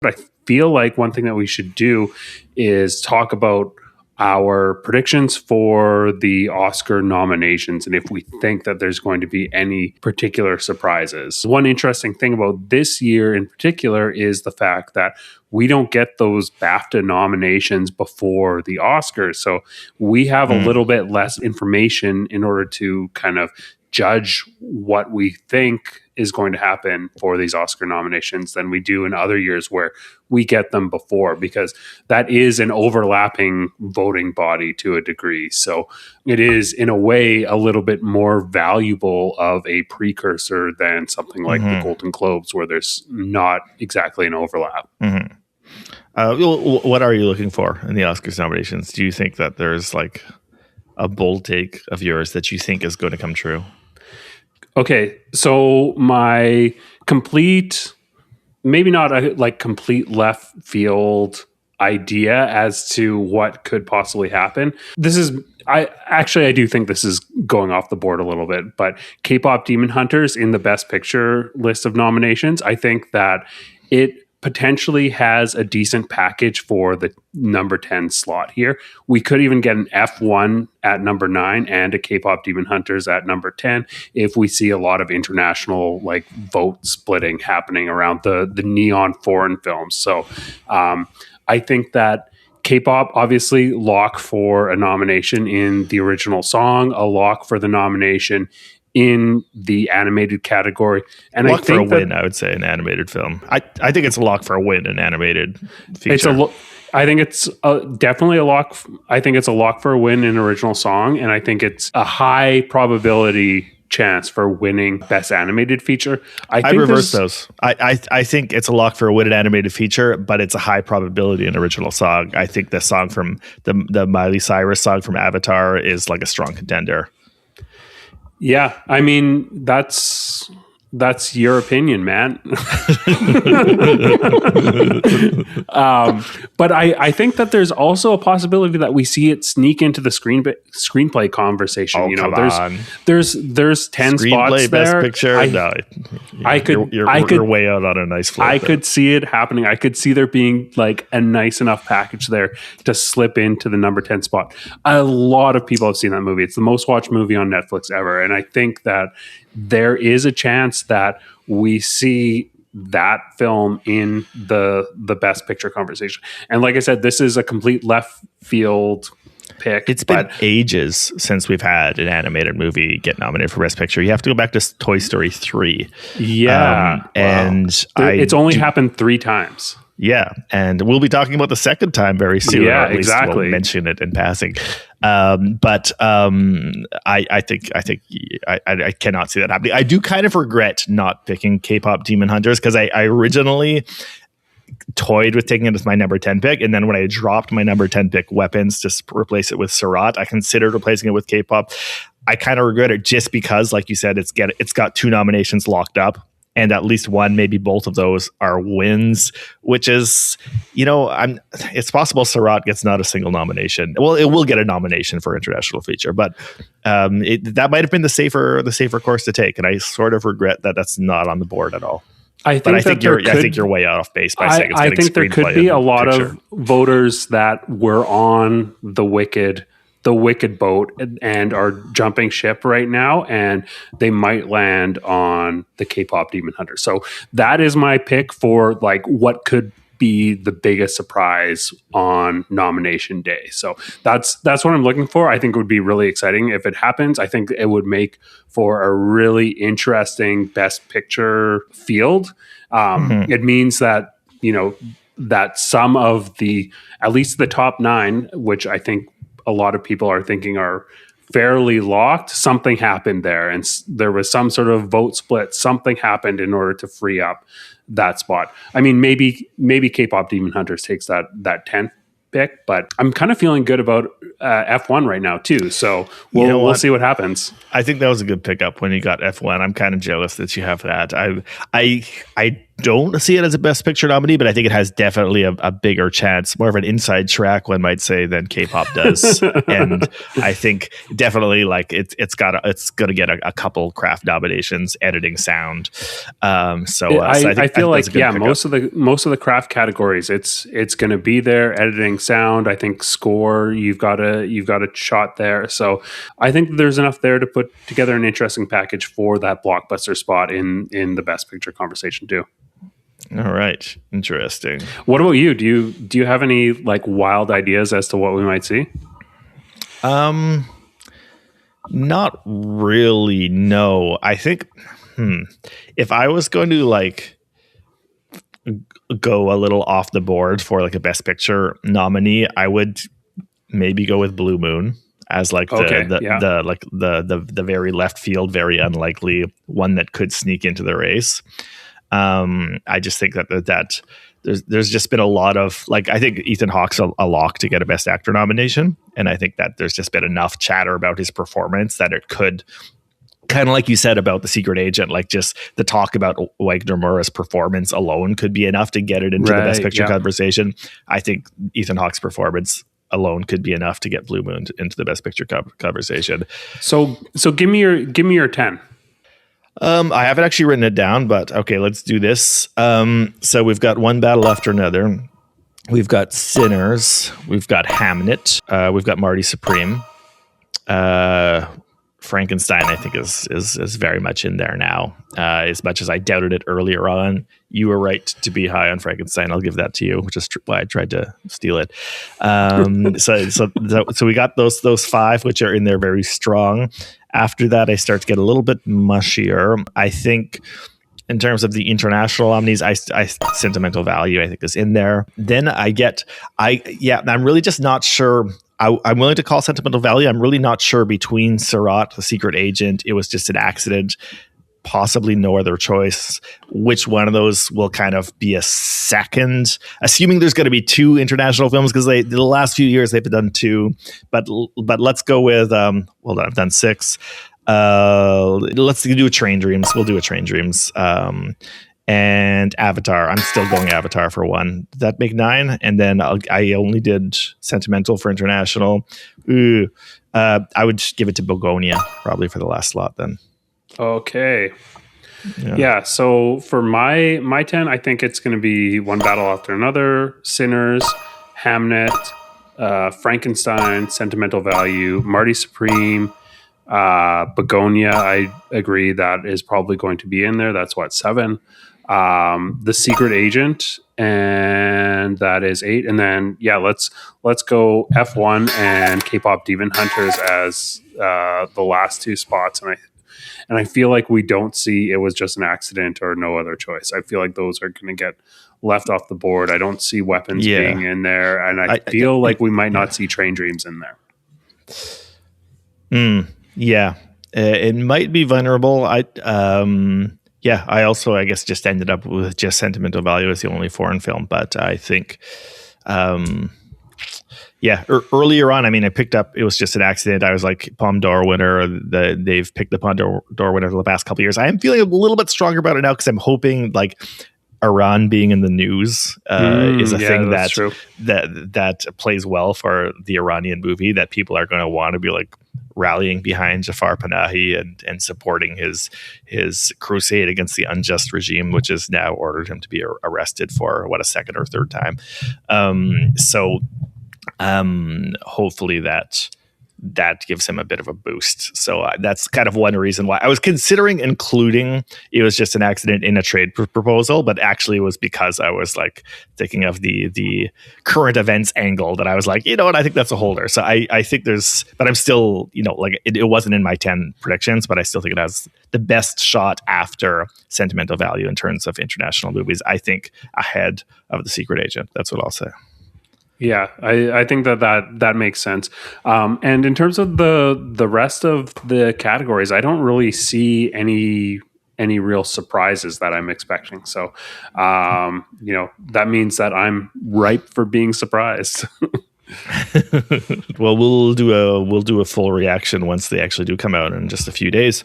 But I feel like one thing that we should do is talk about our predictions for the Oscar nominations and if we think that there's going to be any particular surprises. One interesting thing about this year in particular is the fact that we don't get those BAFTA nominations before the Oscars. So we have a little bit less information in order to kind of judge what we think is going to happen for these Oscar nominations than we do in other years where we get them before, because that is an overlapping voting body to a degree. So it is in a way a little bit more valuable of a precursor than something like the Golden Globes, where there's not exactly an overlap. What are you looking for in the Oscars nominations? Do you think that there's like a bold take of yours that you think is going to come true? Okay, so my complete, maybe not a like complete left field idea as to what could possibly happen. This is, I do think this is going off the board a little bit, but K-pop Demon Hunters in the Best Picture list of nominations, I think that it potentially has a decent package for the number 10 slot here. We could even get an F1 at number 9 and a K-pop Demon Hunters at number 10 if we see a lot of international like vote splitting happening around the neon foreign films. So I think that K-pop, obviously, lock for a nomination in the original song, a lock for the nomination in the animated category, and lock I think for a win. I would say an animated film. I think it's a lock for a win, an animated feature. I think it's definitely a lock. I think it's a lock for a win in original song, and I think it's a high probability chance for winning Best Animated Feature. I reverse those. I think it's a lock for a win in animated feature, but it's a high probability in original song. I think the song from the Miley Cyrus song from Avatar is like a strong contender. Yeah, I mean, that's your opinion, man. But I think that there's also a possibility that we see it sneak into the screenplay conversation. There's 10 screenplay, spots Best there. Picture. You're way out on a nice float. I could see it happening. I could see there being like a nice enough package there to slip into the number 10 spot. A lot of people have seen that movie. It's the most watched movie on Netflix ever, and I think that there is a chance that we see that film in the Best Picture conversation. And like I said, this is a complete left field pick. It's been ages since we've had an animated movie get nominated for Best Picture. You have to go back to Toy Story 3. Yeah. And it's only happened 3 times. Yeah, and we'll be talking about the second time very soon. Yeah, or at least exactly. We'll mention it in passing. But I think I cannot see that happening. I do kind of regret not picking K-pop Demon Hunters because I originally toyed with taking it as my number 10 pick, and then when I dropped my number 10 pick, Weapons, to replace it with Surat, I considered replacing it with K-pop. I kind of regret it just because, like you said, it's got 2 nominations locked up. And at least one, maybe both of those are wins, which is, it's possible Surat gets not a single nomination. Well, it will get a nomination for international feature, but that might have been the safer course to take. And I sort of regret that that's not on the board at all. I think you're way out of base by saying it's getting screenplay. I think there could be a lot of voters that were on the Wicked boat and are jumping ship right now, and they might land on the K-pop Demon Hunter. So that is my pick for like what could be the biggest surprise on nomination day. So that's what I'm looking for. I think it would be really exciting if it happens. I think it would make for a really interesting Best Picture field. It means that, that some of at least the top 9, which I think a lot of people are thinking are fairly locked, something happened there, and there was some sort of vote split. Something happened in order to free up that spot. I mean, maybe K-pop Demon Hunters takes that 10th pick, but I'm kind of feeling good about F1 right now too. So we'll see what happens. I think that was a good pickup when you got F1. I'm kind of jealous that you have that. don't see it as a Best Picture nominee, but I think it has definitely a bigger chance, more of an inside track, one might say, than K-pop does. And I think definitely like it's going to get a couple craft nominations, editing, sound. So I feel like most of the craft categories, it's going to be there. Editing, sound, I think score, you've got a shot there. So I think there's enough there to put together an interesting package for that blockbuster spot in the Best Picture conversation too. All right, interesting. What about you? Do you have any like wild ideas as to what we might see? Not really. No, I think if I was going to like go a little off the board for like a Best Picture nominee, I would maybe go with Blue Moon as like the very left field, very unlikely one that could sneak into the race. I just think that there's just been a lot of like, I think Ethan Hawke's a lock to get a Best Actor nomination, and I think that there's just been enough chatter about his performance that it could, kind of like you said about The Secret Agent, like just the talk about Wagner Moura's performance alone could be enough to get it into the Best Picture conversation. I think Ethan Hawke's performance alone could be enough to get Blue Moon into the Best Picture conversation. So give me your 10. I haven't actually written it down, but okay, let's do this. So we've got One Battle After Another. We've got Sinners. We've got Hamnet. We've got Marty Supreme. Frankenstein, I think, is very much in there now. As much as I doubted it earlier on, you were right to be high on Frankenstein. I'll give that to you, which is why I tried to steal it. So we got those five, which are in there very strong. After that, I start to get a little bit mushier. I think in terms of the international nominees, I Sentimental Value, I think, is in there. Then I'm really just not sure. I'm willing to call Sentimental Value. I'm really not sure between Seurat, The Secret Agent, It Was Just an Accident, possibly No Other Choice, which one of those will kind of be a second, assuming there's going to be two international films, because the last few years they've done two, but let's go with I've done six. Let's do a Train Dreams. We'll do a Train Dreams. And Avatar. I'm still going Avatar for one. Did that make 9? And then I only did Sentimental for international. I would give it to Begonia probably for the last slot then. Okay. Yeah. So for my 10, I think it's going to be One Battle After Another, Sinners, Hamnet, Frankenstein, Sentimental Value, Marty Supreme, Begonia. I agree that is probably going to be in there. That's 7. The Secret Agent, and that is 8. And then let's go F1 and K-pop Demon Hunters as the last 2 spots. And I feel like we don't see It Was Just an Accident or No Other Choice. I feel like those are going to get left off the board. I don't see Weapons being in there, and I feel like we might not see Train Dreams in there. It might be vulnerable. I also, I guess, just ended up with just Sentimental Value as the only foreign film. But I think, earlier on, I mean, I picked up It Was Just an Accident. I was like, Palme d'Or winner. They've picked the Palme d'Or winner for the past couple of years. I am feeling a little bit stronger about it now because I'm hoping like Iran being in the news is a thing that plays well for the Iranian movie, that people are going to want to be like rallying behind Jafar Panahi and supporting his crusade against the unjust regime, which has now ordered him to be arrested for a second or third time. Hopefully that gives him a bit of a boost. So that's kind of one reason why I was considering including It Was Just an Accident in a trade proposal, but actually it was because I was like thinking of the current events angle that I was like, you know what, I think that's a holder. So I think but I'm still, like it wasn't in my 10 predictions, but I still think it has the best shot after Sentimental Value in terms of international movies. I think ahead of The Secret Agent. That's what I'll say. Yeah, I think that makes sense. And in terms of the rest of the categories, I don't really see any real surprises that I'm expecting. So, that means that I'm ripe for being surprised. Well, we'll do a full reaction once they actually do come out in just a few days.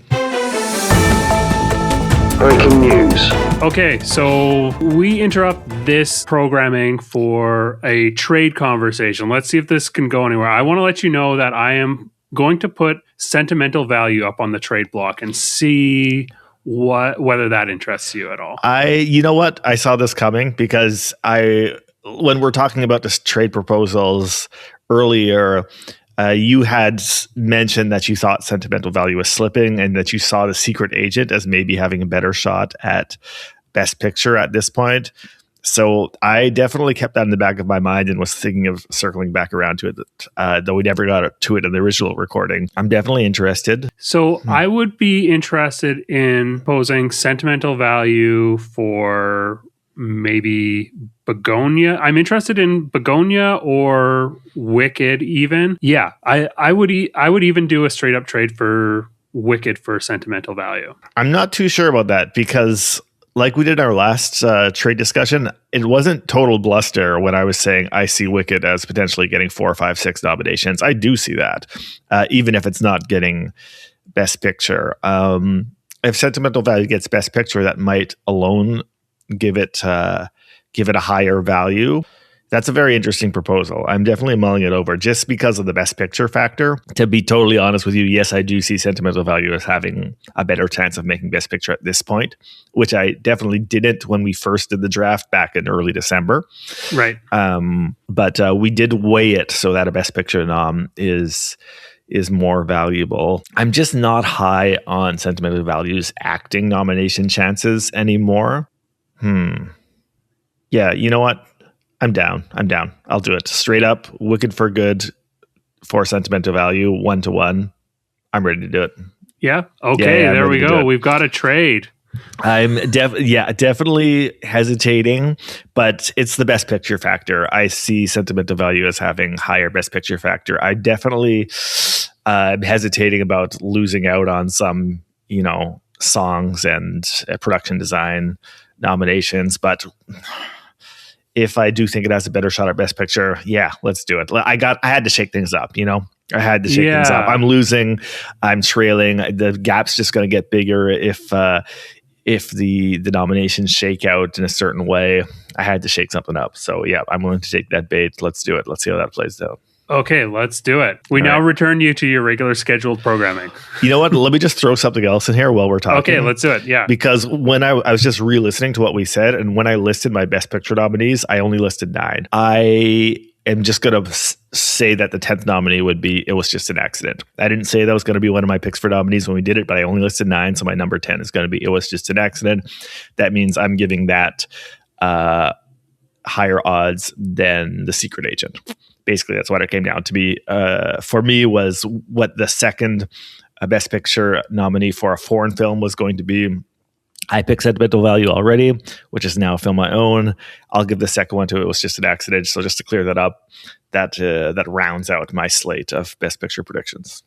Breaking news. Okay, so we interrupt this programming for a trade conversation. Let's see if this can go anywhere. I want to let you know that I am going to put sentimental value up on the trade block and see whether that interests you at all. You know what? I saw this coming because when we're talking about this trade proposals earlier, you had mentioned that you thought sentimental value was slipping and that you saw the secret agent as maybe having a better shot at best picture at this point. So I definitely kept that in the back of my mind and was thinking of circling back around to it, though we never got to it in the original recording. I'm definitely interested. So I would be interested in posing sentimental value for maybe Begonia. I'm interested in Begonia or Wicked even. Yeah, I would even do a straight up trade for Wicked for sentimental value. I'm not too sure about that because like we did in our last trade discussion, it wasn't total bluster when I was saying I see Wicked as potentially getting 4, 5, 6 nominations. I do see that, even if it's not getting Best Picture. If sentimental value gets Best Picture, that might alone give it a higher value. That's a very interesting proposal. I'm definitely mulling it over just because of the Best Picture factor. To be totally honest with you, yes, I do see sentimental value as having a better chance of making Best Picture at this point, which I definitely didn't when we first did the draft back in early December. Right. But we did weigh it so that a Best Picture nom is more valuable. I'm just not high on sentimental value's acting nomination chances anymore. Yeah, you know what? I'm down. I'll do it. Straight up, Wicked for Good for sentimental value, 1-1. I'm ready to do it. Yeah. Okay, yeah, there we go. We've got a trade. I'm definitely hesitating, but it's the Best Picture factor. I see sentimental value as having higher Best Picture factor. I definitely am hesitating about losing out on some, songs and production design nominations, but if I do think it has a better shot at Best Picture, yeah, let's do it. I had to shake things up, I had to shake things up. I'm losing, I'm trailing. The gap's just going to get bigger if the nominations shake out in a certain way. I had to shake something up. So yeah, I'm willing to take that bait. Let's do it. Let's see how that plays out. Okay, let's do it. We now return you to your regular scheduled programming. You know what? Let me just throw something else in here while we're talking. Okay, let's do it. Yeah. Because when I was just re-listening to what we said, and when I listed my Best Picture nominees, I only listed 9. I am just going to say that the 10th nominee would be It Was Just an Accident. I didn't say that was going to be one of my picks for nominees when we did it, but I only listed 9, so my number 10 is going to be It Was Just an Accident. That means I'm giving that higher odds than The Secret Agent. Basically, that's what it came down to be. For me, was what the second Best Picture nominee for a foreign film was going to be. I picked sentimental value already, which is now a film I own. I'll give the second one to It Was Just an Accident. So just to clear that up, that rounds out my slate of Best Picture predictions.